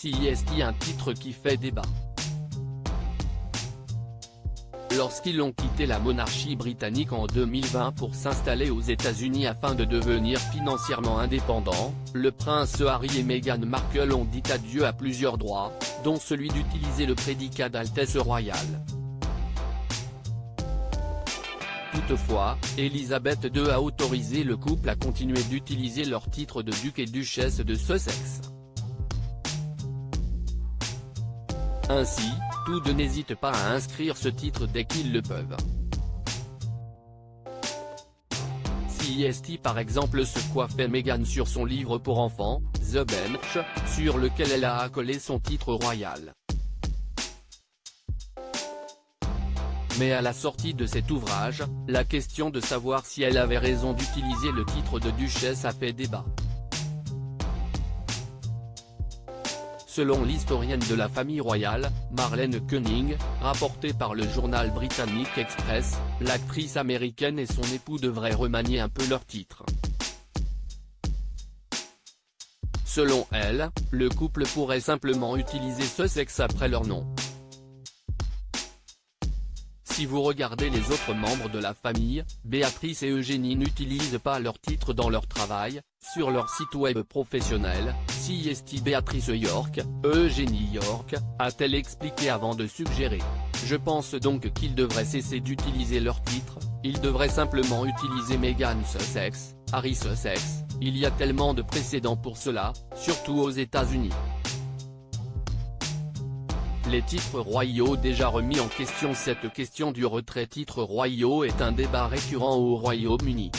CEST, un titre qui fait débat. Lorsqu'ils ont quitté la monarchie britannique en 2020 pour s'installer aux États-Unis afin de devenir financièrement indépendants, le prince Harry et Meghan Markle ont dit adieu à plusieurs droits, dont celui d'utiliser le prédicat d'Altesse royale. Toutefois, Elisabeth II a autorisé le couple à continuer d'utiliser leur titre de duc et duchesse de Sussex. Ainsi, tous deux n'hésitent pas à inscrire ce titre dès qu'ils le peuvent. CEST par exemple ce qu'a fait Meghan sur son livre pour enfants, The Bench, sur lequel elle a accolé son titre royal. Mais à la sortie de cet ouvrage, la question de savoir si elle avait raison d'utiliser le titre de duchesse a fait débat. Selon l'historienne de la famille royale, Marlene Koenig, rapportée par le journal britannique Express, l'actrice américaine et son époux devraient remanier un peu leur titre. Selon elle, le couple pourrait simplement utiliser Sussex après leur nom. Si vous regardez les autres membres de la famille, Béatrice et Eugénie n'utilisent pas leur titre dans leur travail, sur leur site web professionnel, CEST Béatrice York, Eugénie York, a-t-elle expliqué avant de suggérer. Je pense donc qu'ils devraient cesser d'utiliser leur titre, ils devraient simplement utiliser Meghan Sussex, Harry Sussex, il y a tellement de précédents pour cela, surtout aux États-Unis. Les titres royaux déjà remis en question. Cette question du retrait titres royaux est un débat récurrent au Royaume-Uni.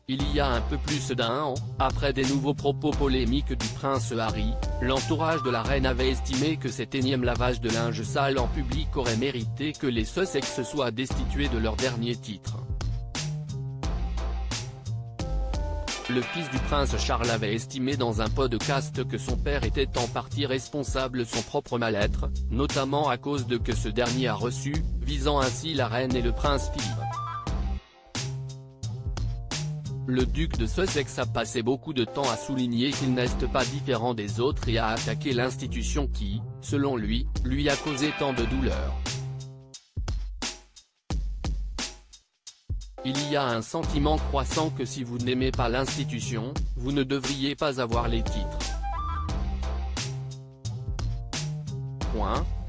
Il y a un peu plus d'un an, après des nouveaux propos polémiques du prince Harry, l'entourage de la reine avait estimé que cet énième lavage de linge sale en public aurait mérité que les Sussex soient destitués de leur dernier titre. Le fils du prince Charles avait estimé dans un podcast que son père était en partie responsable de son propre mal-être, notamment à cause de que ce dernier a reçu, visant ainsi la reine et le prince Philippe. Le duc de Sussex a passé beaucoup de temps à souligner qu'il n'est pas différent des autres et à attaquer l'institution qui, selon lui a causé tant de douleurs. Il y a un sentiment croissant que si vous n'aimez pas l'institution, vous ne devriez pas avoir les titres.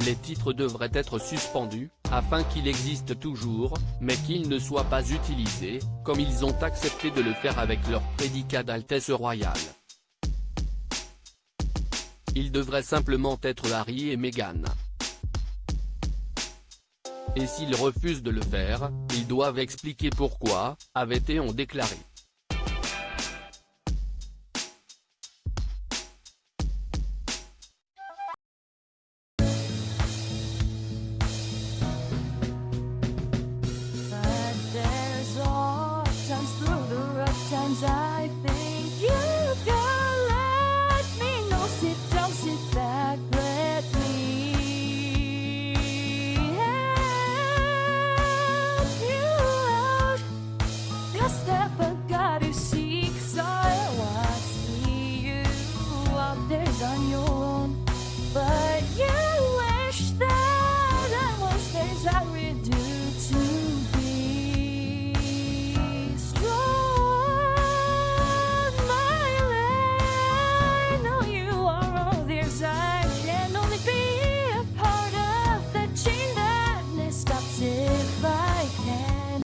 Les titres devraient être suspendus, afin qu'ils existent toujours, mais qu'ils ne soient pas utilisés, comme ils ont accepté de le faire avec leur prédicat d'Altesse royale. Ils devraient simplement être Harry et Meghan. Et s'ils refusent de le faire, ils doivent expliquer pourquoi, avait-on déclaré.